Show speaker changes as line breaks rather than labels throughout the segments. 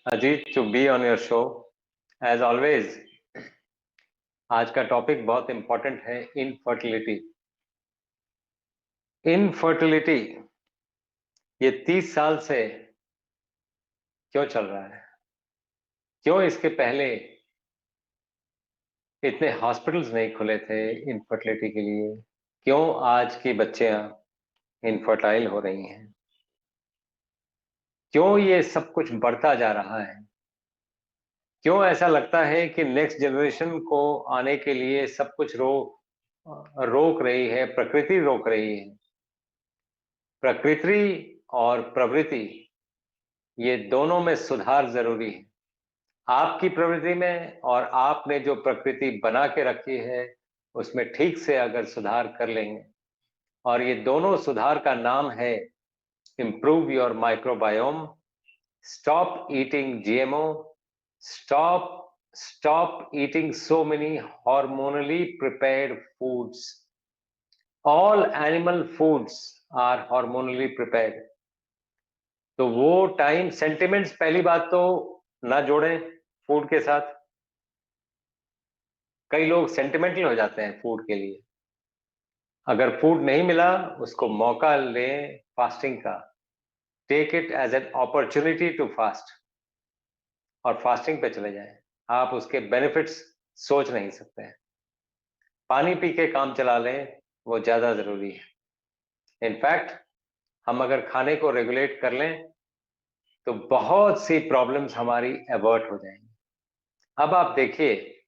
Ajit, to be on your show. As always, आज का topic बहुत इंपॉर्टेंट है, इनफर्टिलिटी। इनफर्टिलिटी ये 30 साल से क्यों चल रहा है? क्यों इसके पहले इतने हॉस्पिटल्स नहीं खुले थे इनफर्टिलिटी के लिए? क्यों आज की बच्चियां इनफर्टाइल हो रही हैं? क्यों ये सब कुछ बढ़ता जा रहा है? क्यों ऐसा लगता है कि नेक्स्ट जनरेशन को आने के लिए सब कुछ रोक रही है, प्रकृति रोक रही है? प्रकृति और प्रवृत्ति, ये दोनों में सुधार जरूरी है। आपकी प्रवृत्ति में और आपने जो प्रकृति बना के रखी है उसमें ठीक से अगर सुधार कर लेंगे, और ये दोनों सुधार का नाम है improve your microbiome, stop eating GMO, stop stop eating so many hormonally prepared foods. All animal foods are hormonally prepared. तो वो टाइम, सेंटिमेंट्स पहली बात तो ना जोड़ें फूड के साथ। कई लोग सेंटिमेंटल हो जाते हैं फूड के लिए। अगर फूड नहीं मिला, उसको मौका लें फास्टिंग का। Take it as an opportunity to fast और फास्टिंग पे चले जाएं। आप उसके बेनिफिट्स सोच नहीं सकते हैं। पानी पी के काम चला लें, वो ज्यादा जरूरी है। इनफैक्ट हम अगर खाने को रेगुलेट कर लें तो बहुत सी प्रॉब्लम्स हमारी अवॉइड हो जाएंगी। अब आप देखिए,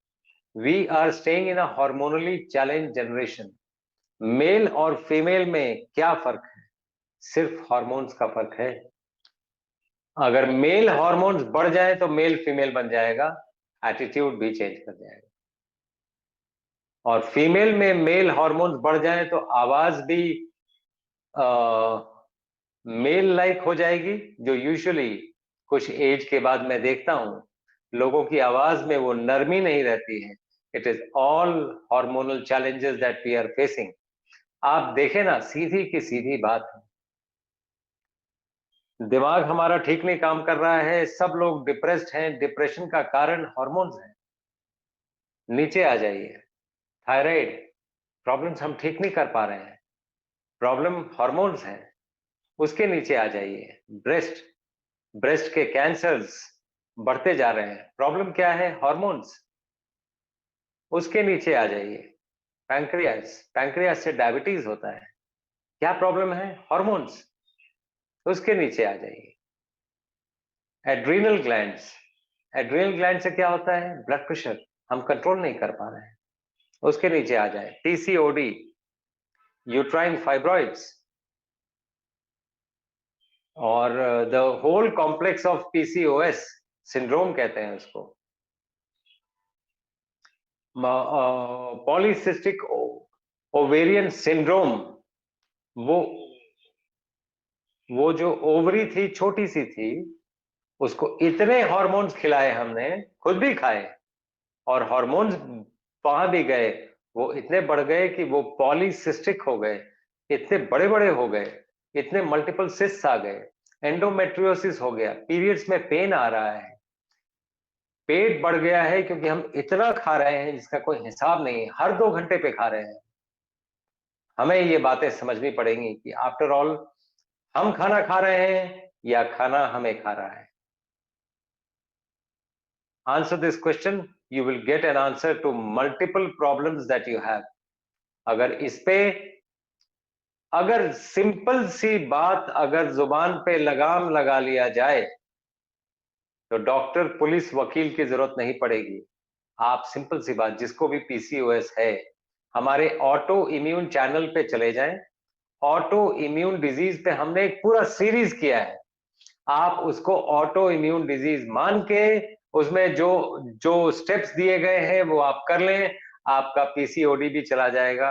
we are staying in a hormonally challenge generation. Male और फीमेल में क्या फर्क है? सिर्फ हार्मोन्स का फर्क है। अगर मेल हार्मोन्स बढ़ जाए तो मेल फीमेल बन जाएगा, एटीट्यूड भी चेंज कर जाएगा। और फीमेल में मेल हार्मोन्स बढ़ जाए तो आवाज भी मेल लाइक हो जाएगी, जो यूजुअली कुछ एज के बाद मैं देखता हूं लोगों की आवाज में वो नरमी नहीं रहती है। It is all hormonal challenges that we are facing. आप देखें ना, सीधी की सीधी बात है, दिमाग हमारा ठीक नहीं काम कर रहा है, सब लोग डिप्रेस्ड हैं। डिप्रेशन का कारण हार्मोन्स है। नीचे आ जाइए, थायराइड प्रॉब्लम्स हम ठीक नहीं कर पा रहे हैं, प्रॉब्लम हार्मोन्स है। उसके नीचे आ जाइए, ब्रेस्ट ब्रेस्ट के कैंसर्स बढ़ते जा रहे हैं, प्रॉब्लम क्या है? हार्मोन्स। उसके नीचे आ जाइए, पैंक्रियास पैंक्रियास से डायबिटीज होता है, क्या प्रॉब्लम है? हार्मोन्स। उसके नीचे आ जाइए, एड्रीनल ग्लैंड्स। एड्रीनल ग्लैंड से क्या होता है? ब्लड प्रेशर हम कंट्रोल नहीं कर पा रहे हैं। उसके नीचे आ जाए, पीसीओडी, यूट्राइन फाइब्रॉइड्स, और the whole complex of PCOS syndrome कहते हैं उसको, पॉलीसिस्टिक ओवेरियन सिंड्रोम। वो वो जो ओवरी थी, छोटी सी थी, उसको इतने हार्मोन्स खिलाए हमने, खुद भी खाए, और हार्मोन्स वहां भी गए, वो इतने बढ़ गए कि वो पॉलीसिस्टिक हो गए, इतने बड़े बड़े हो गए, इतने मल्टीपल सिस्ट्स आ गए, एंडोमेट्रियोसिस हो गया, पीरियड्स में पेन आ रहा है, पेट बढ़ गया है क्योंकि हम इतना खा रहे हैं जिसका कोई हिसाब नहीं है, हर 2 घंटे पे खा रहे हैं। हमें ये बातें समझनी पड़ेंगी कि आफ्टर ऑल हम खाना खा रहे हैं या खाना हमें खा रहा है। Answer this question, you will get an answer to multiple problems that you have. अगर इस पे, अगर सिंपल सी बात अगर जुबान पे लगाम लगा लिया जाए तो डॉक्टर, पुलिस, वकील की जरूरत नहीं पड़ेगी। आप सिंपल सी बात, जिसको भी पीसीओएस है, हमारे ऑटो इम्यून चैनल पे चले जाएं। ऑटो इम्यून डिजीज पे हमने एक पूरा सीरीज किया है। आप उसको ऑटो इम्यून डिजीज मान के उसमें जो जो स्टेप्स दिए गए हैं वो आप कर लें, आपका पीसीओडी भी चला जाएगा,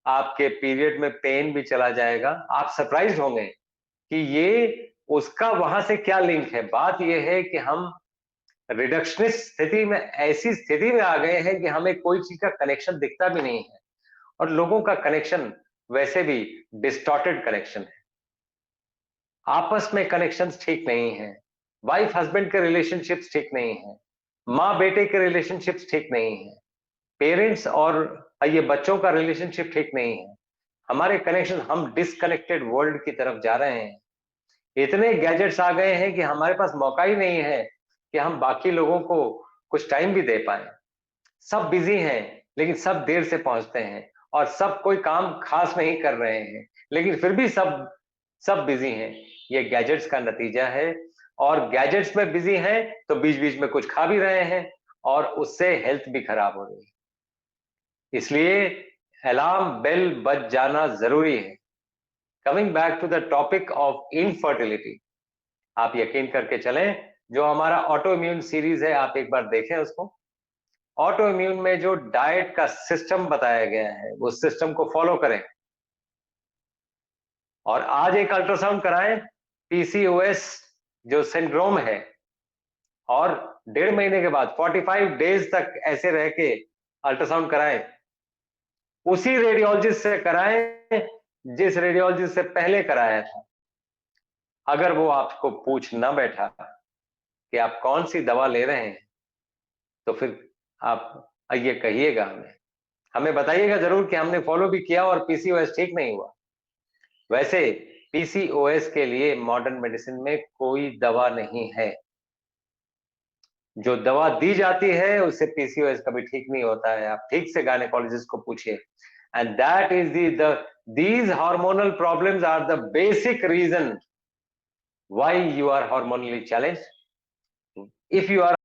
आपके पीरियड में पेन भी चला जाएगा। आप सरप्राइज होंगे कि ये उसका वहां से क्या लिंक है। बात यह है कि हम रिडक्शनिस्ट स्थिति में, ऐसी स्थिति में आ गए हैं कि हमें कोई चीज का कनेक्शन दिखता भी नहीं है, और लोगों का कनेक्शन वैसे भी डिस्टॉर्टेड कनेक्शन है, आपस में कनेक्शंस ठीक नहीं है। वाइफ हस्बैंड के रिलेशनशिप्स ठीक नहीं है, माँ बेटे के रिलेशनशिप्स ठीक नहीं है, पेरेंट्स और ये बच्चों का रिलेशनशिप ठीक नहीं है, हमारे कनेक्शन, हम डिसकनेक्टेड वर्ल्ड की तरफ जा रहे हैं। इतने गैजेट्स आ गए हैं कि हमारे पास मौका ही नहीं है कि हम बाकी लोगों को कुछ टाइम भी दे पाए। सब बिजी हैं, लेकिन सब देर से पहुंचते हैं, और सब कोई काम खास नहीं कर रहे हैं, लेकिन फिर भी सब बिजी हैं। ये गैजेट्स का नतीजा है, और गैजेट्स में बिजी हैं तो बीच बीच में कुछ खा भी रहे हैं, और उससे हेल्थ भी खराब हो रही है। इसलिए अलार्म बेल बज जाना जरूरी है। Coming back to the topic of infertility, आप यकीन करके चलें, जो हमारा ऑटो इम्यून सीरीज है आप एक बार देखें उसको। ऑटो इम्यून में जो डाइट का सिस्टम बताया गया है उस सिस्टम को फॉलो करें, और आज एक अल्ट्रासाउंड कराएं, पीसीओएस जो सिंड्रोम है, और 1.5 महीने के बाद 45 डेज तक ऐसे रह के अल्ट्रासाउंड कराएं, उसी रेडियोलॉजिस्ट से कराएं जिस रेडियोलॉजिस्ट से पहले कराया था। अगर वो आपको पूछ ना बैठा कि आप कौन सी दवा ले रहे हैं, तो फिर आप ये कहिएगा, हमें बताइएगा जरूर कि हमने फॉलो भी किया और पीसीओएस ठीक नहीं हुआ। वैसे पीसीओएस के लिए मॉडर्न मेडिसिन में कोई दवा नहीं है। जो दवा दी जाती है उससे पीसीओएस कभी ठीक नहीं होता है। आप ठीक से गायनेकोलॉजिस्ट को पूछिए, and that is these hormonal problems are the basic reason why you are hormonally challenged. If you are